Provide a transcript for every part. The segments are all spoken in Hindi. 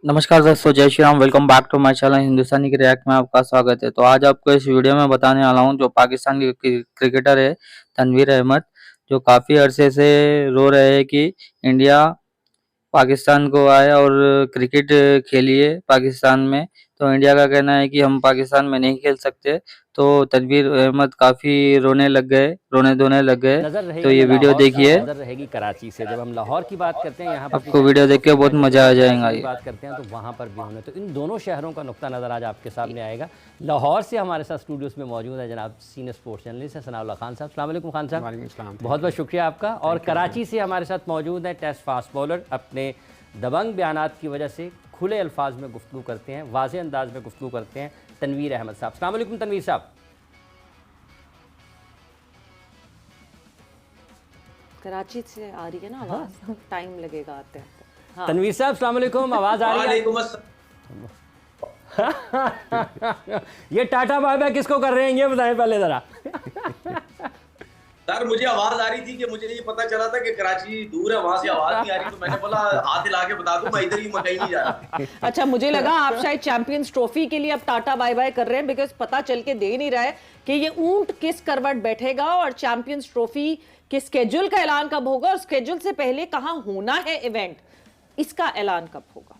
नमस्कार दोस्तों, जय Shri Ram. Welcome back to my channel Hindustani की रिएक्ट में आपका स्वागत है। तो आज आपको इस वीडियो में बताने वाला हूं जो पाकिस्तान के क्रिकेटर है तनवीर अहमद, जो काफ़ी अरसे से रो रहे हैं कि इंडिया पाकिस्तान को आए और क्रिकेट खेलिए पाकिस्तान में। तो इंडिया का कहना है कि हम पाकिस्तान में नहीं खेल सकते। तो तनवीर अहमद काफ़ी रोने लग गए, रोने धोने लग गए। नज़र तो रहेगी ये न वीडियो लाहौर से, देखिए, नज़र रहेगी कराची से। जब हम लाहौर की बात करते हैं यहाँ पर कि आपको वीडियो चैंपियंस देख के ट्रॉफी बहुत मैचेस मज़ा होते आ हैं, कराची जाएगा। की ये बात करते हैं तो वहाँ पर भी होने, तो इन दोनों शहरों का नुक्ता नज़र आज आपके सामने आएगा। लाहौर से हमारे साथ स्टूडियोज़ में मौजूद है जनाब सीनियर स्पोर्ट्स जर्नलिस्ट हैं सनाउल्लाह खान साहब। अस्सलाम वालेकुम खान साहब। बहुत बहुत शुक्रिया आपका। और कराची से हमारे साथ मौजूद है टेस्ट फास्ट बॉलर, अपने दबंग बयानात की वजह से खुले अल्फाज में गुफ्तगू करते हैं, वाज़े अंदाज में गुफ्तगू करते हैं, तनवीर अहमद साहब। अस्सलाम वालेकुम तनवीर साहब। कराची से आ रही है ना आवाज, टाइम लगेगा आते आते। हाँ। तनवीर साहब अस्सलाम वालेकुम, आवाज़ आ रही है? ये टाटा बाय बाय किसको कर रहे हैं ये बताएं पहले ज़रा। सर मुझे आवाज आ रही थी कि मुझे ये पता चला था कि कराची दूर है, वहां से आवाज नहीं आ रही, तो मैंने बोला हाथ हिला के बता दूं मैं इधर ही, मैं कहीं नहीं जा रहा। अच्छा, मुझे लगा आप शायद चैंपियंस ट्रॉफी के लिए अब टाटा बाय बाय कर रहे हैं, बिकॉज पता चल के दे नहीं रहा है कि ये ऊंट किस करवट बैठेगा और चैंपियंस ट्रॉफी के स्केड्यूल का ऐलान कब होगा और स्केड्यूल से पहले कहां होना है इवेंट, इसका ऐलान कब होगा?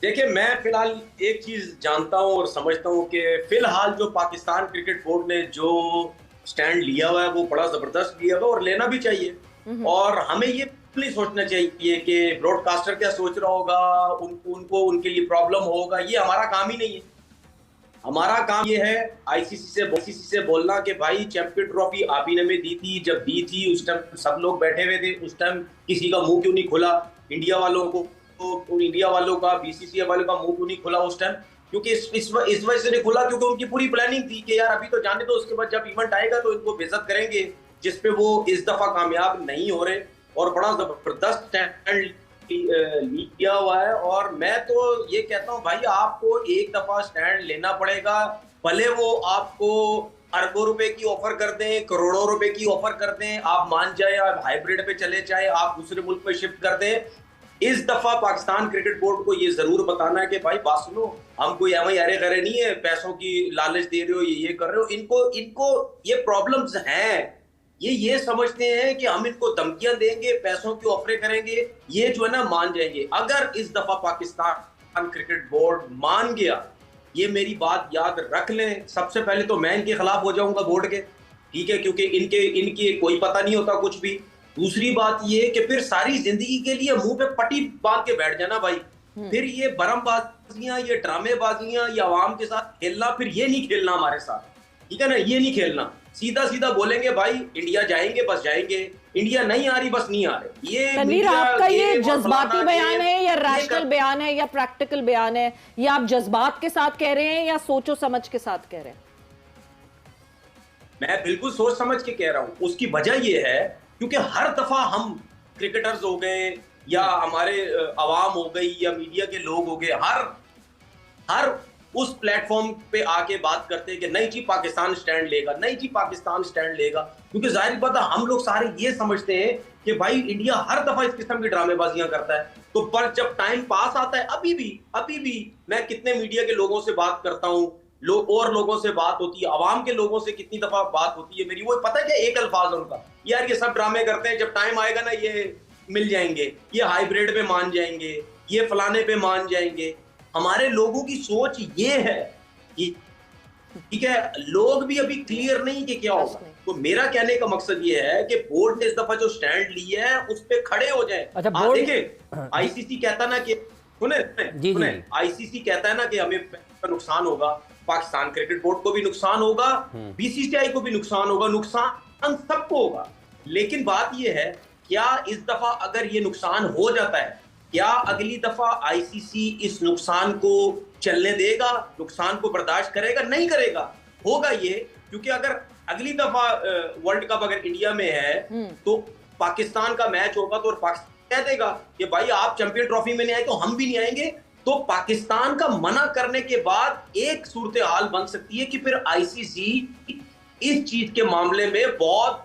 देखिए, मैं फिलहाल एक चीज जानता हूं और समझता हूं कि फिलहाल जो पाकिस्तान क्रिकेट बोर्ड ने जो स्टैंड लिया हुआ है वो बड़ा जबरदस्त लिया हुआ है और लेना भी चाहिए। और हमें ये नहीं सोचना चाहिए कि ब्रॉडकास्टर क्या सोच रहा होगा, उनको उनके लिए प्रॉब्लम होगा, ये हमारा काम ही नहीं है। हमारा काम ये है आईसीसी से बोलना कि भाई चैंपियन ट्रॉफी आप ही ने में दी थी, जब दी थी उस टाइम सब लोग बैठे हुए थे, उस टाइम किसी का मुंह क्यों नहीं खुला? इंडिया वालों को, तो इंडिया वालों का, बीसीसीआई वालों का मुंह क्यों नहीं खुला उस टाइम? क्योंकि इस वजह से नहीं खुला क्योंकि उनकी पूरी प्लानिंग थी कि यार अभी तो जाने दो, उसके बाद जब इवेंट आएगा तो इनको बेइज्जत करेंगे, जिसपे वो इस दफा कामयाब नहीं हो रहे और बड़ा जबरदस्त स्टैंड लिया हुआ है। और मैं तो ये कहता हूँ भाई, आपको एक दफा स्टैंड लेना पड़ेगा, भले वो आपको अरबों रुपए की ऑफर कर दें, करोड़ों रुपए की ऑफर कर दें, आप मान जाए, आप हाइब्रिड पे चले जाए, आप दूसरे मुल्क पे शिफ्ट कर दें। इस दफा पाकिस्तान क्रिकेट बोर्ड को ये जरूर बताना है कि भाई बात सुनो, हम कोई एवं अरे करे नहीं है, पैसों की लालच दे रहे हो, ये कर रहे हो, इनको इनको ये प्रॉब्लम्स हैं। ये समझते हैं कि हम इनको धमकियां देंगे, पैसों की ऑफरें करेंगे, ये जो है ना मान जाएंगे। अगर इस दफा पाकिस्तान क्रिकेट बोर्ड मान गया, ये मेरी बात याद रख लें, सबसे पहले तो मैं इनके खिलाफ हो जाऊंगा बोर्ड के, ठीक है, क्योंकि इनके कोई पता नहीं होता कुछ भी। दूसरी बात ये कि फिर सारी जिंदगी के लिए मुंह पे पट्टी बांध के बैठ जाना भाई, फिर ये बरमबाजियां, ये ड्रामेबाजियां, ये आवाम के साथ खेलना, फिर ये नहीं खेलना हमारे साथ, ठीक है ना, ये नहीं खेलना। सीधा सीधा बोलेंगे भाई इंडिया जाएंगे बस जाएंगे, इंडिया नहीं आ रही बस नहीं आ रहे। ये तनवीर, आपका ये जज्बाती बयान है या रैशनल बयान है या प्रैक्टिकल बयान है, या आप जज्बात के साथ कह रहे हैं या सोचो समझ के साथ कह रहे हैं? मैं बिल्कुल सोच समझ के कह रहा हूं। उसकी वजह ये है क्योंकि हर दफा हम क्रिकेटर्स हो गए या हमारे अवाम हो गई या मीडिया के लोग हो गए, हर उस प्लेटफॉर्म पे आके बात करते हैं कि नहीं जी पाकिस्तान स्टैंड लेगा, नहीं जी पाकिस्तान स्टैंड लेगा, क्योंकि जाहिर बात है हम लोग सारे ये समझते हैं कि भाई इंडिया हर दफा इस किस्म की ड्रामेबाजियां करता है। तो पर जब टाइम पास आता है, अभी भी मैं कितने मीडिया के लोगों से बात करता हूं, और लोगों से बात होती है, अवाम के लोगों से कितनी दफा बात होती है मेरी, वो पता है क्या एक अल्फाज है उनका, यार ये सब ड्रामे करते हैं, जब टाइम आएगा ना ये मिल जाएंगे, ये हाइब्रिड पे मान जाएंगे, ये फलाने पे मान जाएंगे। हमारे लोगों की सोच ये है कि ठीक है, लोग भी अभी क्लियर नहीं कि क्या होगा। तो मेरा कहने का मकसद ये है कि बोर्ड ने इस दफा जो स्टैंड लिया है उस पे खड़े हो जाए। अच्छा, देखिए आईसीसी कहता ना कि सुने आईसीसी कहता है ना कि हमें नुकसान होगा, पाकिस्तान क्रिकेट बोर्ड को भी नुकसान होगा, बीसीसीआई को भी नुकसान होगा, नुकसान सबको होगा। लेकिन बात यह है, क्या इस दफा अगर ये नुकसान हो जाता है, क्या अगली दफा आईसीसी इस नुकसान को चलने देगा, नुकसान को बर्दाश्त करेगा? नहीं करेगा। होगा ये, क्योंकि अगर अगली दफा वर्ल्ड कप अगर इंडिया में है तो पाकिस्तान का मैच होगा तो पाकिस्तान कह देगा कि भाई आप चैंपियन ट्रॉफी में नहीं आए तो हम भी नहीं आएंगे। तो पाकिस्तान का मना करने के बाद एक सूरत हाल बन सकती है कि फिर आईसीसी इस चीज के मामले में बहुत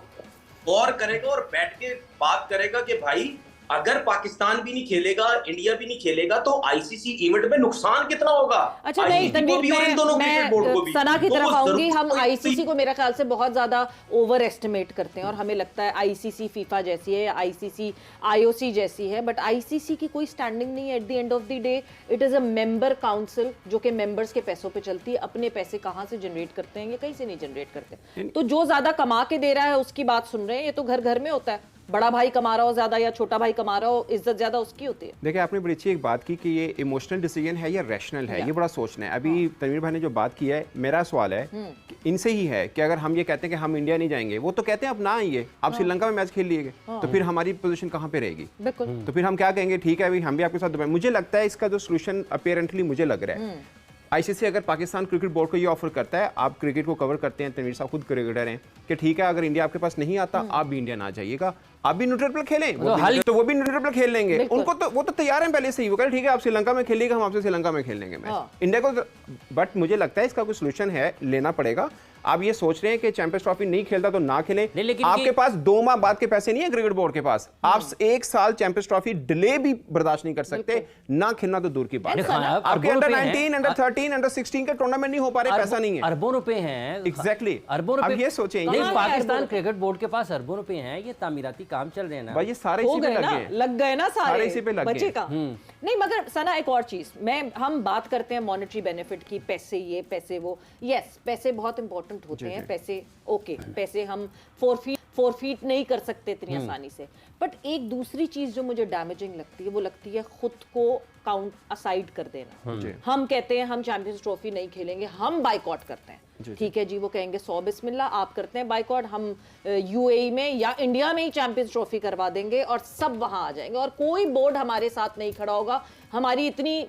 गौर करेगा और बैठ के बात करेगा कि भाई अगर पाकिस्तान भी नहीं खेलेगा, इंडिया भी नहीं खेलेगा, तो आईसीसी इवेंट में नुकसान कितना होगा? अच्छा नहीं तनवीर, मैं सना की तरफ आऊंगी। हम आईसीसी को मेरा ख्याल से बहुत ज्यादा ओवर एस्टिमेट करते हैं और हमें लगता है आईसीसी फीफा जैसी है, आईसीसी आईओसी जैसी है, बट आईसीसी की कोई स्टैंडिंग नहीं है। At the end of the day it is a member council जो कि मेंबर्स के पैसों पे चलती है। अपने पैसे कहां से जनरेट करते हैं, ये कहीं से नहीं जनरेट करते। तो जो ज्यादा कमा के दे रहा है उसकी बात सुन रहे हैं, ये तो घर घर में होता है। बड़ा भाई कमा रहा हो ज्यादा या छोटा भाई कमा रहा हो, इज्जत ज्यादा उसकी होती है। देखिए, आपने बड़ी अच्छी एक बात की कि ये इमोशनल डिसीजन है या रैशनल है, ये बड़ा सोचना है। अभी तनवीर भाई ने जो बात की है, मेरा सवाल है कि इनसे ही है कि अगर हम ये कहते हैं कि हम इंडिया नहीं जाएंगे, वो तो कहते हैं आप ना आइए, आप श्रीलंका में मैच खेल लीजिए, तो फिर हमारी पोजीशन कहाँ पे रहेगी? बिल्कुल। तो फिर हम क्या कहेंगे, ठीक है भाई हम भी आपके साथ। मुझे लगता है इसका जो सोल्यूशन अपेरेंटली मुझे लग रहा है, आईसीसी अगर पाकिस्तान क्रिकेट बोर्ड को ये ऑफर करता है, आप क्रिकेट को कवर करते हैं, तनवीर साहब खुद क्रिकेटर हैं, कि ठीक है अगर इंडिया आपके पास नहीं आता, आप भी इंडिया ना जाइएगा, आप भी न्यूट्रल पर खेलें, तो वो भी न्यूट्रल पर खेल लेंगे। उनको तो वो तो तैयार हैं पहले से ही, वो कह ठीक है आप श्रीलंका में खेलिएगा, हम आपसे श्रीलंका में खेल लेंगे मैच इंडिया को। बट मुझे लगता है इसका कोई सोल्यूशन है, लेना पड़ेगा। आप ये सोच रहे हैं कि चैंपियंस ट्रॉफी नहीं खेलता तो ना खेलें, लेकिन आपके पास 2 माह बाद के पैसे नहीं है क्रिकेट बोर्ड के पास। आप 1 साल चैंपियंस ट्रॉफी डिले भी बर्दाश्त नहीं कर सकते, ना खेलना तो दूर की बात है। आपके अंडर 19, अंडर 13, अंडर 16 के टूर्नामेंट नहीं हो पा रहे, पैसा नहीं है, अरबों रुपए हैं। एग्जैक्टली, अरबों रुपए। अब ये सोचें, नहीं, पाकिस्तान क्रिकेट बोर्ड के पास अरबों रुपए हैं, ये तामीराती काम चल रहे हैं ना भाई, ये सारे इसी पे लग गए ना, सारे इसी पे लग गए। बचेगा नहीं। मगर सना एक और चीज, हम बात करते हैं मॉनेटरी बेनिफिट की, पैसे ये पैसे वो, यस पैसे बहुत इंपॉर्टेंट होते हैं, पैसे ओके, पैसे हम फोरफीट नहीं कर सकते इतनी आसानी से। बट एक दूसरी चीज जो मुझे डैमेजिंग लगती है, वो लगती है खुद को काउंट असाइड कर देना। हम कहते हैं हम चैंपियंस ट्रॉफी नहीं खेलेंगे, हम बाइकॉट करते हैं, ठीक है जी, वो कहेंगे 100 बिस्मिल्लाह, आप करते हैं बाइकॉट, हम यूएई में या इंडिया में ही चैंपियंस ट्रॉफी करवा देंगे और सब वहां आ जाएंगे और कोई बोर्ड हमारे साथ नहीं खड़ा होगा। हमारी इतनी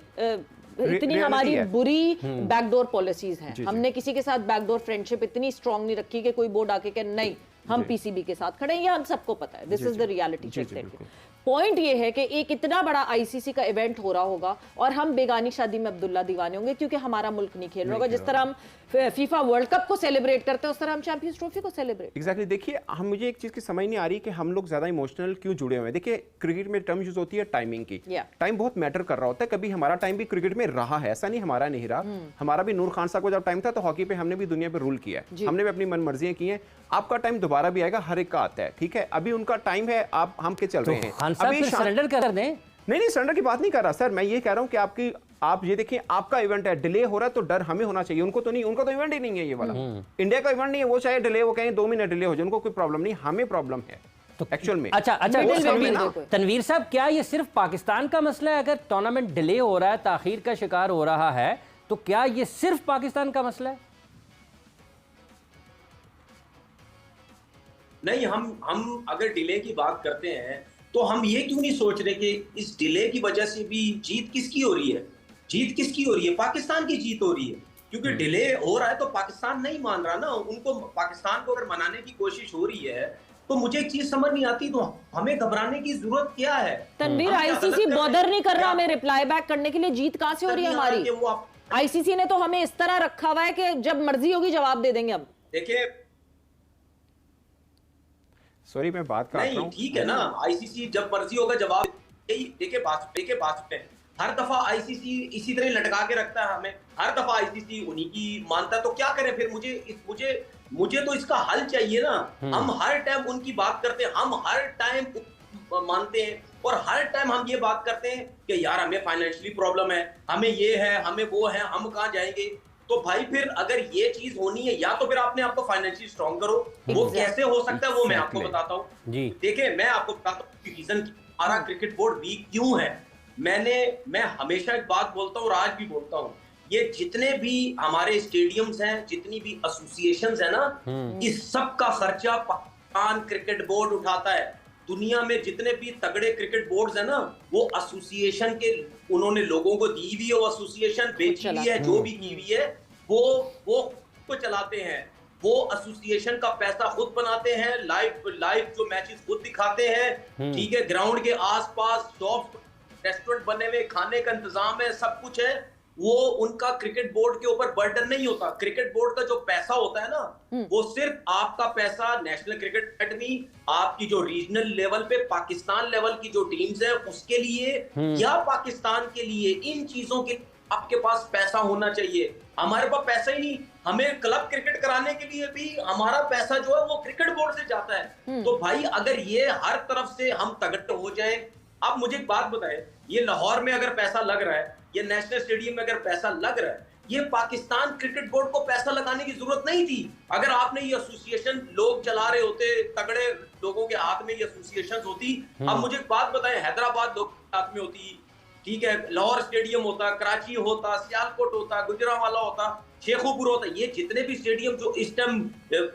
हमारी बुरी बैकडोर पॉलिसीज हैं, हमने किसी के साथ बैकडोर फ्रेंडशिप इतनी स्ट्रांग नहीं रखी कि कोई बोर्ड आके कहे नहीं हम पीसीबी के साथ खड़े हैं, ये हम सबको पता है, this is the reality check. Point ये है कि एक इतना बड़ा आईसीसी का इवेंट हो रहा होगा और हम बेगानी शादी में अब्दुल्ला दीवाने होंगे क्योंकि हमारा मुल्क नहीं खेल रहा होगा। जिस तरह हम फीफा वर्ल्ड कप को सेलिब्रेट करते हैं उस तरह हम चैंपियंस ट्रॉफी को सेलिब्रेट। एग्जैक्टली, देखिए हम मुझे एक चीज की समझ नहीं आ रही कि हम लोग ज्यादा इमोशनल क्यों जुड़े हुए हैं। देखिए क्रिकेट में टर्म यूज होती है टाइमिंग की, टाइम बहुत मैटर कर रहा होता है। कभी हमारा टाइम भी क्रिकेट में रहा है, ऐसा नहीं हमारा नहीं रहा। हमारा भी नूर खान साहब को जब टाइम था तो हॉकी पे हमने भी दुनिया पे रूल किया है, हमने भी अपनी मनमर्जियां की हैं। आपका टाइम दोबारा भी आएगा, हर एक का आता है, ठीक है। अभी उनका टाइम है, आप हम के चल रहे हैं, अभी सरेंडर कर दें। नहीं सरेंडर की बात नहीं कर रहा सर, मैं ये कह रहा हूं कि आप ये देखिए आपका इवेंट है, डिले हो रहा है तो डर हमें होना चाहिए, उनको तो नहीं, उनका तो इवेंट ही नहीं है ये वाला, इंडिया का इवेंट नहीं है, वो चाहे डिले वो कहें 2 महीने डिले हो जाए, उनको कोई प्रॉब्लम नहीं, हमें प्रॉब्लम है तो एक्चुअल में। अच्छा तनवीर साहब, क्या ये सिर्फ पाकिस्तान का मसला है? अगर टूर्नामेंट डिले हो रहा है, ताखीर का शिकार हो रहा है, तो क्या ये सिर्फ पाकिस्तान का मसला है? नहीं, हम अगर डिले की बात करते हैं तो हम ये क्यों नहीं सोच रहे कि इस डिले की वजह से भी जीत किसकी हो रही है? जीत किसकी हो रही है? पाकिस्तान की जीत हो रही है, क्योंकि डिले हो रहा है तो पाकिस्तान नहीं मान रहा ना, उनको पाकिस्तान को अगर मनाने की कोशिश हो रही है तो मुझे एक चीज समझ नहीं आती, तो हमें घबराने की जरूरत क्या है? तनवीर, आईसीसी बॉदर नहीं कर रहा हमें रिप्लाई बैक करने के लिए, जीत कहां से हो रही है हमारी? आईसीसी ने तो हमें इस तरह रखा हुआ है कि जब मर्जी होगी जवाब दे देंगे। अब देखिए, सॉरी मैं बात कर रहा हूं, ठीक है ना, आईसीसी जब मर्जी होगा जवाब। देखिए बात पे हर दफा आईसीसी इसी तरह लटका के रखता है हमें, हर दफा आईसीसी उन्हीं की मानता है, तो क्या करें फिर? मुझे तो इसका हल चाहिए ना। हम हर टाइम उनकी बात करते हैं, हम हर टाइम मानते हैं और हर टाइम हम ये बात करते हैं कि यार हमें फाइनेंशियली प्रॉब्लम है, हमें ये है, हमें वो है, हम कहाँ जाएंगे। तो भाई फिर अगर ये चीज होनी है, या तो फिर आपने आपको फाइनेंशियली स्ट्रॉन्ग करो। वो कैसे हो सकता है वो मैं आपको बताता हूँ। देखिए मैं आपको बताता हूँ रीजन हमारा क्रिकेट बोर्ड वीक क्यों है। मैं हमेशा एक बात बोलता हूँ और आज भी बोलता हूँ, ये जितने भी हमारे स्टेडियम्स हैं, जितनी भी एसोसिएशंस है ना, इस सब का खर्चा पाकिस्तान क्रिकेट बोर्ड उठाता है। दुनिया में जितने भी तगड़े क्रिकेट बोर्ड्स है ना, वो एसोसिएशन के उन्होंने लोगों को दी हुई है, वो एसोसिएशन बेची हुई है, जो भी की हुई है वो को चलाते हैं, वो एसोसिएशन का पैसा खुद बनाते हैं, लाइव जो मैचेस खुद दिखाते हैं, ठीक है। ग्राउंड के आसपास शॉप रेस्टोरेंट बने हुए, खाने का इंतजाम है, सब कुछ है, वो उनका क्रिकेट बोर्ड के ऊपर बर्डन नहीं होता। क्रिकेट बोर्ड का जो पैसा होता है ना, वो सिर्फ आपका पैसा नेशनल क्रिकेट अकेडमी, आपकी जो रीजनल लेवल पे पाकिस्तान लेवल की जो टीम्स है उसके लिए या पाकिस्तान के लिए, इन चीजों के आपके पास पैसा होना चाहिए। हमारे पास पैसा ही नहीं, हमें क्लब क्रिकेट कराने के लिए भी हमारा पैसा जो है वो क्रिकेट बोर्ड से जाता है। तो भाई अगर ये हर तरफ से हम तगड़ हो जाए, आप मुझे एक बात बताएं, ये लाहौर में अगर पैसा लग रहा है, ये नेशनल स्टेडियम में अगर पैसा लग रहा है, ये पाकिस्तान क्रिकेट बोर्ड को पैसा लगाने की जरूरत नहीं थी। अगर आपने ये एसोसिएशन लोग चला रहे होते, तगड़े लोगों के हाथ में ये एसोसिएशन होती। अब मुझे एक बात बताएं, हैदराबाद लोगों के हाथ में होती, ठीक है, लाहौर स्टेडियम होता, कराची होता, सियालकोट होता, गुजरांवाला होता, शेखोपुर होता, ये जितने भी स्टेडियम जो इस टाइम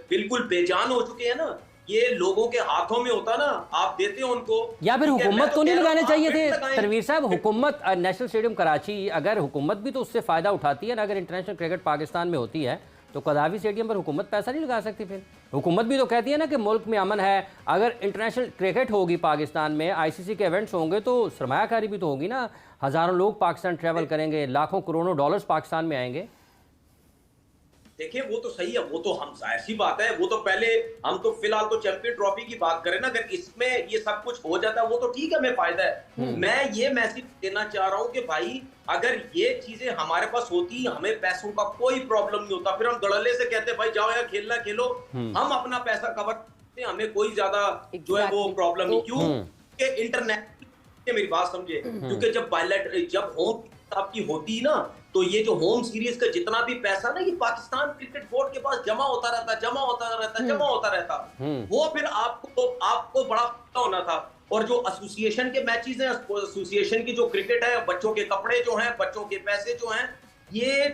बिल्कुल बेजान हो चुके हैं ना, ये लोगों के हाथों में होता ना, आप देते हो उनको। या फिर हुकूमत को नहीं लगाने चाहिए थे तनवीर साहब? हुकूमत नेशनल स्टेडियम कराची, अगर हुकूमत भी तो उससे फायदा उठाती है ना, अगर इंटरनेशनल क्रिकेट पाकिस्तान में होती है तो कदाफी स्टेडियम पर हुकूमत पैसा नहीं लगा सकती। फिर हुकूमत भी तो कहती है ना कि मुल्क में अमन है, अगर इंटरनेशनल क्रिकेट होगी पाकिस्तान में, आईसीसी के इवेंट्स होंगे तो सरमायाकारी भी तो होगी ना, हज़ारों लोग पाकिस्तान ट्रैवल करेंगे, लाखों करोड़ों डॉलर्स पाकिस्तान में आएंगे। देखिए वो तो सही है, वो तो हम जाहिर सी बात है, वो तो पहले हम तो फिलहाल तो चैंपियन ट्रॉफी की बात करें ना, अगर इसमें ये सब कुछ हो जाता है वो तो ठीक है, हमें फायदा है। मैं ये मैसेज देना चाह रहा हूँ कि भाई अगर ये चीजें हमारे पास होती, हमें पैसों का कोई प्रॉब्लम नहीं होता, फिर हम गड़ले से कहते भाई जाओ यार खेलना खेलो, हम अपना पैसा कवर करते, हमें कोई ज्यादा जो है वो प्रॉब्लम नहीं। क्यों? इंटरनेशनल, मेरी बात समझे, क्योंकि जब होम आपकी होती ना, तो ये जो होम सीरीज का जितना भी पैसा ना, ये पाकिस्तान क्रिकेट बोर्ड के पास जमा होता रहता, वो फिर आपको बड़ा फायदा होना था। और जो एसोसिएशन के मैचेस हैं, एसोसिएशन की जो क्रिकेट है, बच्चों के कपड़े जो हैं, बच्चों के पैसे जो हैं, ये